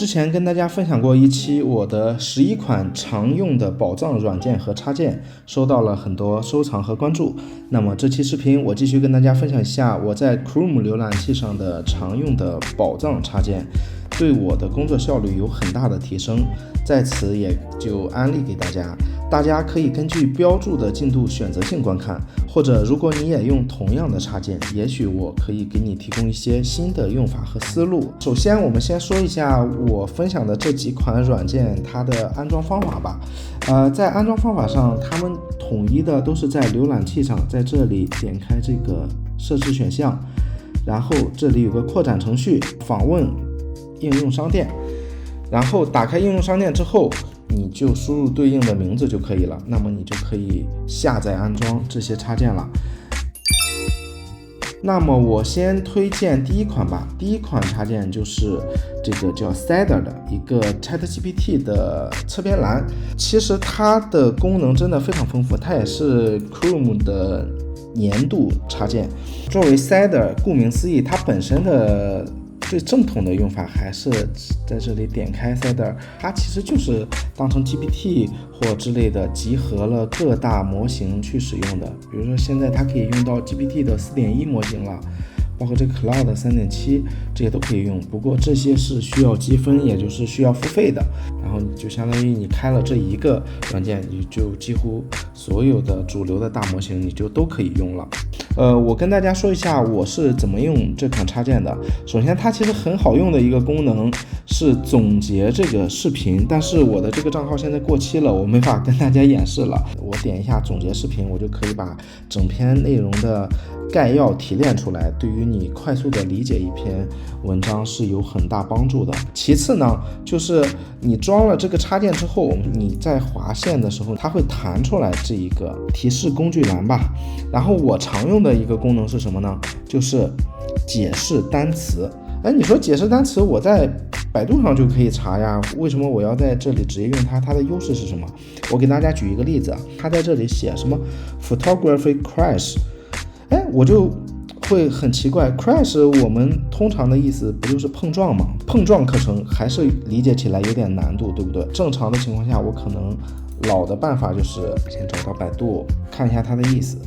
之前跟大家分享过一期我的11款常用的宝藏软件和插件，收到了很多收藏和关注。那么这期视频我继续跟大家分享一下我在 Chrome 浏览器上的常用的宝藏插件，对我的工作效率有很大的提升，在此也就安利给大家。大家可以根据标注的进度选择性观看，或者如果你也用同样的插件，也许我可以给你提供一些新的用法和思路。首先我们先说一下我分享的这几款软件它的安装方法吧。在安装方法上，他们统一的都是在浏览器上，在这里点开这个设置选项，然后这里有个扩展程序，访问应用商店，然后打开应用商店之后，你就输入对应的名字就可以了，那么你就可以下载安装这些插件了。那么我先推荐第一款吧，第一款插件就是这个叫 Cedar 的一个 ChatGPT 的侧边栏，其实它的功能真的非常丰富，它也是 Chrome 的年度插件。作为 Cedar， 顾名思义，它本身的最正统的用法还是在这里点开 Cedar， 它其实就是当成 GPT 或之类的集合了各大模型去使用的。比如说现在它可以用到 GPT 的 4.1 模型了，包括这个 Cloud 3.7 这些都可以用，不过这些是需要积分，也就是需要付费的。然后你就相当于你开了这一个软件，你就几乎所有的主流的大模型你就都可以用了。我跟大家说一下我是怎么用这款插件的。首先它其实很好用的一个功能是总结这个视频，但是我的这个账号现在过期了，我没法跟大家演示了。我点一下总结视频，我就可以把整篇内容的概要提炼出来，对于你快速的理解一篇文章是有很大帮助的。其次呢，就是你装了这个插件之后，你在划线的时候它会弹出来这一个提示工具栏吧。然后我常用的一个功能是什么呢？就是解释单词。你说解释单词，我在百度上就可以查呀，为什么我要在这里直接用它？它的优势是什么？我给大家举一个例子，它在这里写什么 photography crash，我就会很奇怪， crash 我们通常的意思不就是碰撞吗？碰撞课程还是理解起来有点难度，对不对？正常的情况下，我可能老的办法就是先找到百度看一下它的意思，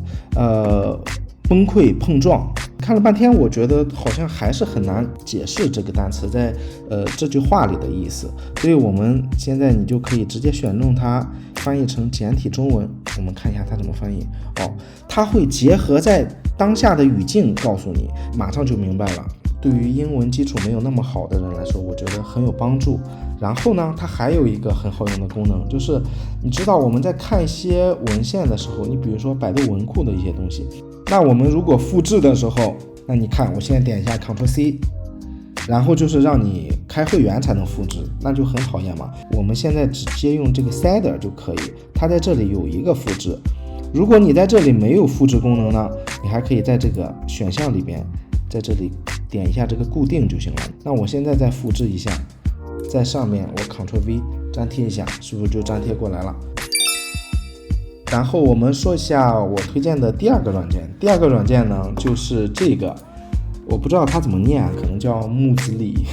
崩溃碰撞，看了半天我觉得好像还是很难解释这个单词在这句话里的意思，所以我们现在你就可以直接选中它，翻译成简体中文。我们看一下它怎么翻译它会结合在当下的语境告诉你，马上就明白了。对于英文基础没有那么好的人来说，我觉得很有帮助。然后呢，它还有一个很好用的功能，就是你知道我们在看一些文献的时候，你比如说百度文库的一些东西，那我们如果复制的时候，那你看我现在点一下 Ctrl+C， 然后就是让你开会员才能复制，那就很讨厌嘛。我们现在直接用这个 Cedar 就可以，它在这里有一个复制。如果你在这里没有复制功能呢，你还可以在这个选项里边，在这里点一下这个固定就行了。那我现在再复制一下，在上面我 Ctrl+V 粘贴一下，是不是就粘贴过来了？然后我们说一下我推荐的第二个软件。第二个软件呢，就是这个，我不知道它怎么念，可能叫木子李。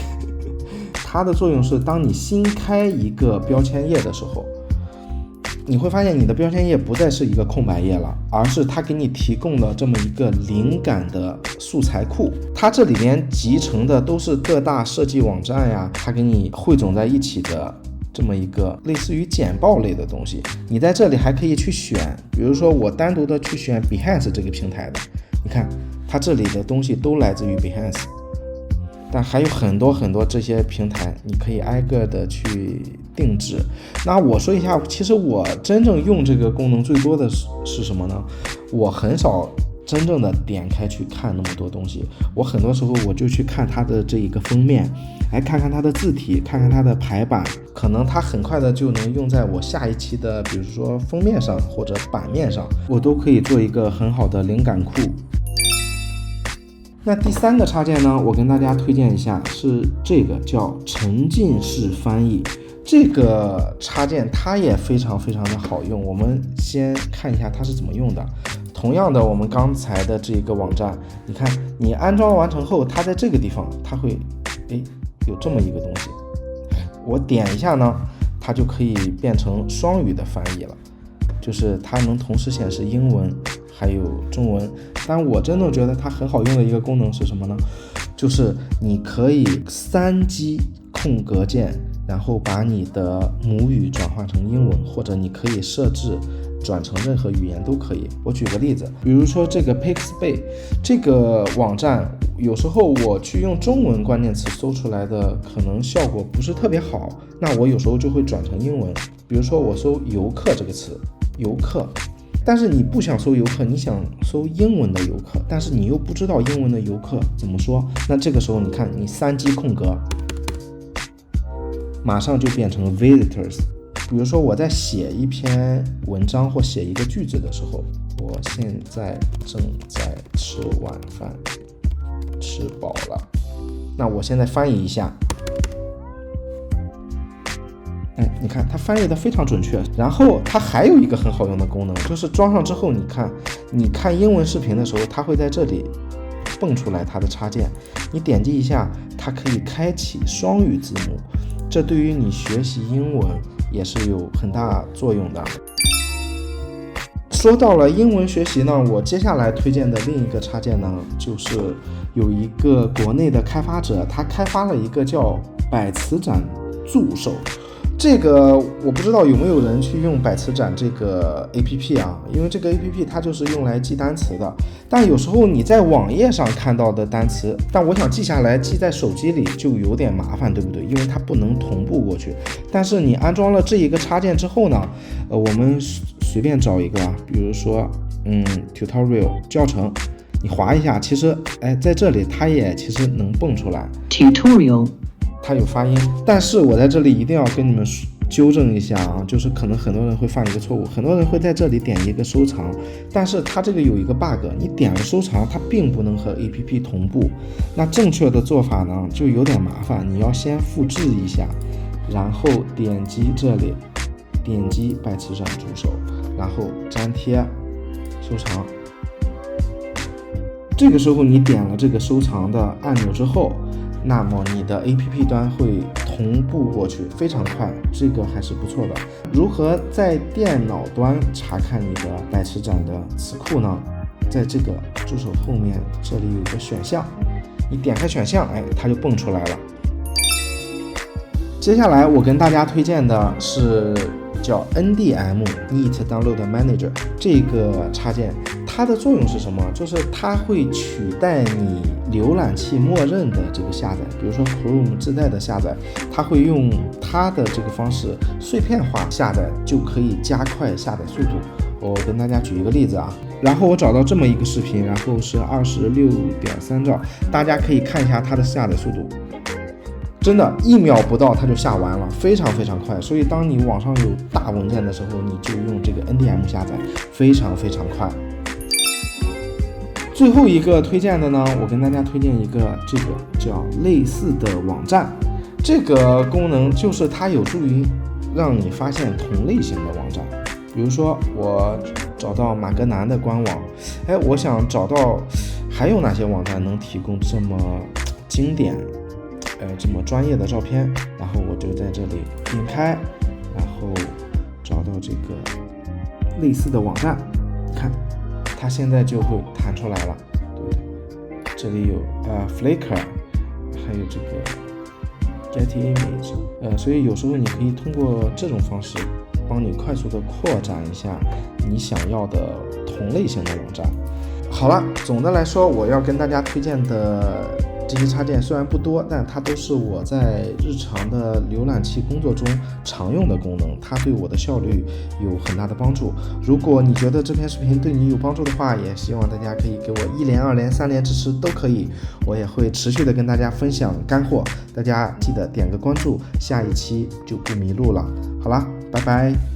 它的作用是，当你新开一个标签页的时候，你会发现你的标签页不再是一个空白页了，而是它给你提供了这么一个灵感的素材库。它这里边集成的都是各大设计网站呀，它给你汇总在一起的这么一个类似于简报类的东西。你在这里还可以去选，比如说我单独的去选 Behance 这个平台的，你看它这里的东西都来自于 Behance， 但还有很多很多这些平台，你可以挨个的去定制。那我说一下，其实我真正用这个功能最多的是什么呢？我很少真正的点开去看那么多东西，我很多时候我就去看它的这一个封面，看看它的字体，看看它的排版，可能它很快的就能用在我下一期的比如说封面上或者版面上，我都可以做一个很好的灵感库。那第三个插件呢，我跟大家推荐一下，是这个叫沉浸式翻译。这个插件它也非常非常的好用，我们先看一下它是怎么用的。同样的，我们刚才的这个网站，你看你安装完成后，它在这个地方它会有这么一个东西，我点一下呢，它就可以变成双语的翻译了，就是它能同时显示英文还有中文。但我真的觉得它很好用的一个功能是什么呢？就是你可以3击空格键，然后把你的母语转换成英文，或者你可以设置转成任何语言都可以。我举个例子，比如说这个 Pixabay 这个网站，有时候我去用中文关键词搜出来的可能效果不是特别好，那我有时候就会转成英文。比如说我搜游客这个词，游客，但是你不想搜游客，你想搜英文的游客，但是你又不知道英文的游客怎么说，那这个时候你看，你3击空格，马上就变成 visitors。 比如说我在写一篇文章或写一个句子的时候，我现在正在吃晚饭，吃饱了，那我现在翻译一下，你看它翻译的非常准确。然后它还有一个很好用的功能，就是装上之后，你看英文视频的时候，它会在这里蹦出来它的插件，你点击一下，它可以开启双语字幕，这对于你学习英文也是有很大作用的。说到了英文学习呢，我接下来推荐的另一个插件呢，就是有一个国内的开发者，他开发了一个叫百词斩助手。这个我不知道有没有人去用百词斩这个 APP 啊，因为这个 APP 它就是用来记单词的，但有时候你在网页上看到的单词，但我想记下来记在手机里就有点麻烦，对不对？因为它不能同步过去。但是你安装了这一个插件之后呢，我们随便找一个啊，比如说tutorial 教程，你划一下，其实在这里它也其实能蹦出来 tutorial，它有发音，但是我在这里一定要跟你们纠正一下啊，就是可能很多人会犯一个错误，很多人会在这里点一个收藏，但是它这个有一个 bug， 你点了收藏，它并不能和 APP 同步。那正确的做法呢，就有点麻烦，你要先复制一下，然后点击这里，点击百词斩助手，然后粘贴收藏。这个时候你点了这个收藏的按钮之后，那么你的 APP 端会同步过去，非常快，这个还是不错的。如何在电脑端查看你的百词斩的词库呢？在这个助手后面这里有一个选项，你点开选项，它就蹦出来了。接下来我跟大家推荐的是叫 NDM Neat Download Manager 这个插件，它的作用是什么？就是它会取代你浏览器默认的这个下载，比如说 Chrome 自带的下载，它会用它的这个方式碎片化下载，就可以加快下载速度。我跟大家举一个例子啊，然后我找到这么一个视频，然后是26.3兆，大家可以看一下它的下载速度。真的1秒不到它就下完了，非常非常快。所以当你网上有大文件的时候，你就用这个 NDM 下载，非常非常快。最后一个推荐的呢，我跟大家推荐一个这个叫类似的网站，这个功能就是它有助于让你发现同类型的网站。比如说我找到马格南的官网，我想找到还有哪些网站能提供这么经典这么专业的照片，然后我就在这里点开，然后找到这个类似的网站，看它现在就会弹出来了，对不对？这里有Flickr， 还有这个 Getty Image， 所以有时候你可以通过这种方式帮你快速的扩展一下你想要的同类型的网站。好了，总的来说我要跟大家推荐的这些插件虽然不多，但它都是我在日常的浏览器工作中常用的功能，它对我的效率有很大的帮助。如果你觉得这篇视频对你有帮助的话，也希望大家可以给我1连、2连、3连支持都可以，我也会持续的跟大家分享干货，大家记得点个关注，下一期就不迷路了。好了，拜拜。